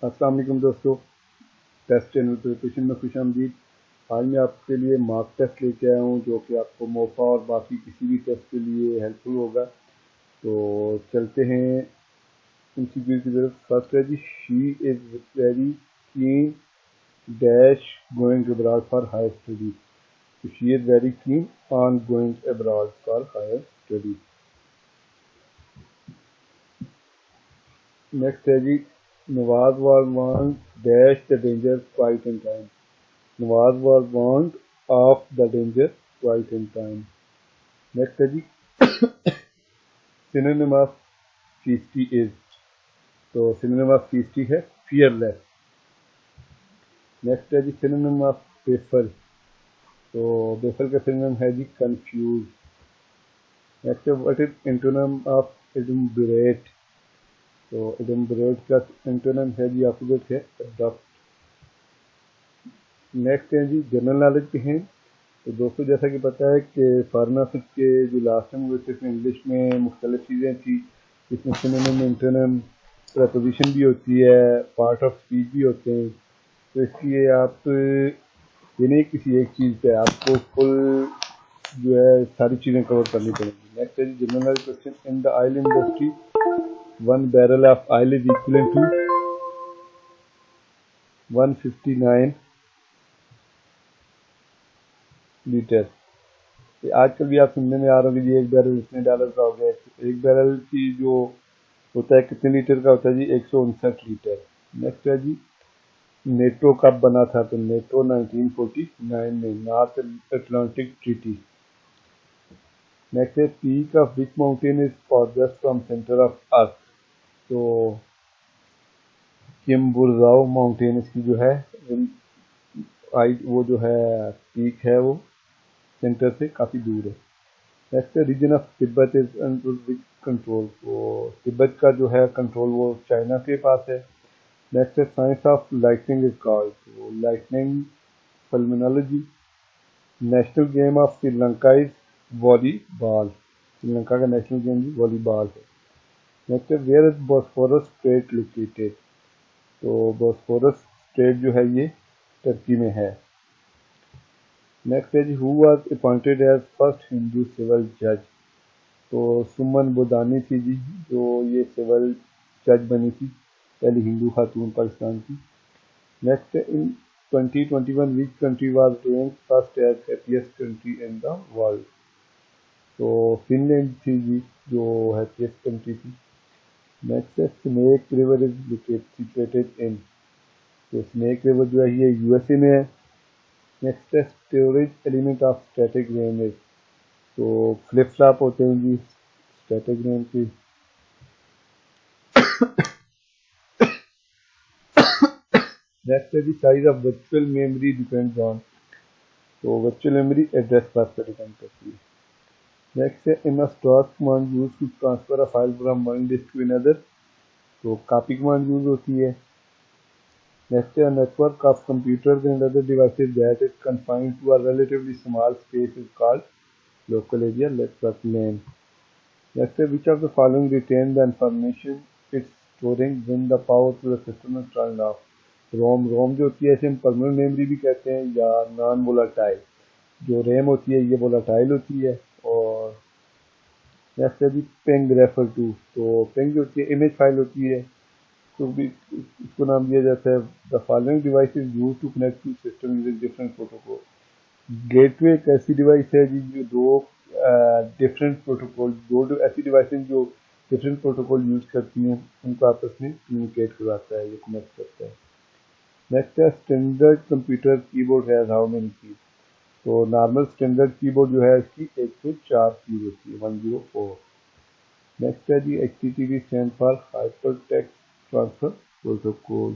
السلام علیکم دوستو، ٹیسٹ چینل پریپریشن میں خوش آمدید۔ آج میں آپ کے لیے مارک ٹیسٹ لے کے آیا ہوں جو کہ آپ کو موفا اور باقی کسی بھی ٹیسٹ کے لیے ہیلپ فل ہوگا۔ تو چلتے ہیں MCQ کی طرف۔ فرسٹ ہے جی، she is very keen dash going abroad for higher study. تو she is very keen on going abroad for higher study. Next ہے جی، Nawaz was warned dash the danger quite in time. Nawaz was warned of the danger quite in time. Next ہے جی، synonym of feisty is. تو synonym of feisty ہے fearless. Next ہے جی، synonym of baffle. تو baffle کا synonym ہے جی confused. Next ہے what is antonym of Adumbrate. تو Adumbrate کا انٹونم ہے جی اپوزٹ ہے adopt. نیکسٹ ہے جی، جنرل نالج کے ہیں۔ تو دوستوں جیسا کہ پتہ ہے کہ فارماسٹ کے جو لاسٹ ٹائم ہوئے تھے انگلش میں مختلف چیزیں تھیں، اس میں سینونیم، انٹونم، پریپوزیشن بھی ہوتی ہے، پارٹ آف اسپیچ بھی ہوتے ہیں۔ تو اس لیے آپ یہ نہیں کسی ایک چیز پہ آپ کو فل جو ہے ساری چیزیں کور کرنی پڑیں گی۔ نیکسٹ ہے جی، general knowledge question, in the oil industry one barrel of oil is equivalent to 159 litre. آج کل بھی آپ سننے میں آ رہا ہوں کہ جی ایک بیرل اتنے ڈالر کا ہو گیا۔ ایک بیرل کی جو ہوتا ہے کتنے لیٹر کا ہوتا ہے جی 159 لیٹر۔ نیکسٹ ہے جی، نیٹو کب بنا تھا؟ تو نیٹو 1949 میں، نارتھ اٹلانٹک ٹریٹی۔ نیکسٹ ہے، peak of which mountain is farthest from centre of earth. تو چمبورزاؤ ماؤنٹین اس کی جو ہے وہ جو ہے پیک ہے وہ سینٹر سے کافی دور ہے۔ نیکسٹ ہے، region of Tibet is under which control. تو تبت کا جو ہے کنٹرول وہ چائنا کے پاس ہے۔ نیکسٹ ہے، science of Lightning is called. تو Lightning فلمینالوجی۔ National game of Sri Lanka از والی بال۔ سری لنکا کا نیشنل گیم بھی والی بال ہے۔ نیکسٹ ہے، ویئر از بوسفورس اسٹریٹ لوکیٹڈ۔ تو بوسفورس اسٹریٹ جو ہے یہ ترکی میں ہے۔ نیکسٹ ہے جی، who was appointed as first Hindu civil جج۔ تو سمن بودانی تھی جی جو یہ سول جج بنی تھی، پہلی ہندو خاتون پاکستان کی۔ نیکسٹ ہے، ان 2021 which country was ranked first as happiest country in the world. تو فن لینڈ تھی جی جو ہیپیسٹ کنٹری تھی۔ نیکسٹ ہے، سنیک ریور از سچویٹڈ ان۔ تو سنیک ریور جو ہے یہ USA میں ہے۔ نیکسٹ ہے، اسٹوریج ایلیمنٹ آف اسٹیٹک رین از۔ تو فلپ فلاپ ہوتے ہیں جی اسٹیٹک رین کی۔ نیکسٹ ہے جی، size of virtual memory depends on. تو ورچوئل میموری ایڈریس بس پر ڈیپینڈ کرتی ہے۔ نیکسٹ ہے، in start command use to transfer a file from one disk to another. تو کاپی کمانڈ یوز ہوتی ہے۔ نیکسٹ ہے، network of computers and other devices that is confined to a relatively small space is called local area network LAN. Next ہے، which of the following retain the information its storing when the power to the system is turned off۔ ROM جو ہوتی ہے اسے ہم permanent memory بھی کہتے ہیں یا نان وولاٹائل۔ جو ریم ہوتی ہے یہ وولاٹائل ہوتی ہے۔ اور نیکسٹ ہے جی، پنگ ریفر ٹو۔ تو پنگ جو ہوتی ہے امیج فائل ہوتی ہے، تو بھی اس کو نام دیا جاتا ہے the following device is use to connect to system using different protocol. Gateway ایک ایسی ڈیوائس ہے جی جو دو ڈفرینٹ پروٹوکول، دو ایسی ڈیوائسز جو ڈفرینٹ پروٹوکول یوز کرتی ہیں ان کو آپس میں کمیونیکیٹ کراتا ہے یا کنیکٹ کرتا ہے۔ نیکسٹ ہے، اسٹینڈرڈ کمپیوٹر کی board has how many keys. تو نارمل اسٹینڈرڈ کی بورڈ جو ہے اس کی 104 کیز ہوتی ہے، 104۔ نیکسٹ ہے جی، HTTP stand for hypertext transfer protocol.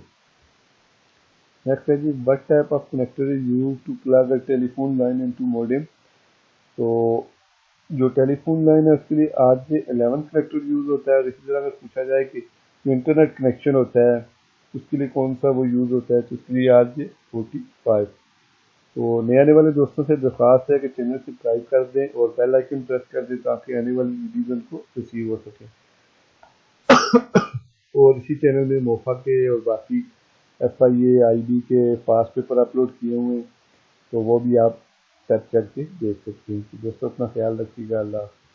Next ہے جی، what type of connector is use to plug a telephone line into modem. تو جو ٹیلی فون لائن ہے اس کے لیے RJ11 کنیکٹر یوز ہوتا ہے۔ اور اسی طرح اگر پوچھا جائے کہ جو انٹرنیٹ کنیکشن ہوتا ہے اس کے لیے کون سا وہ یوز ہوتا ہے تو اس کے لیے RJ45۔ تو نئے آنے والے دوستوں سے درخواست ہے کہ چینل سبسکرائب کر دیں اور بیل آئکن پریس کر دیں تاکہ آنے والی ویڈیوز ان کو ریسیو ہو سکیں۔ اور اسی چینل میں موفا کے اور باقی FIA IB کے پاس پیپر اپلوڈ کیے ہوئے ہیں، تو وہ بھی آپ سرچ کر کے دیکھ سکتے ہیں. دوستوں اپنا خیال رکھیے گا. اللہ حافظ.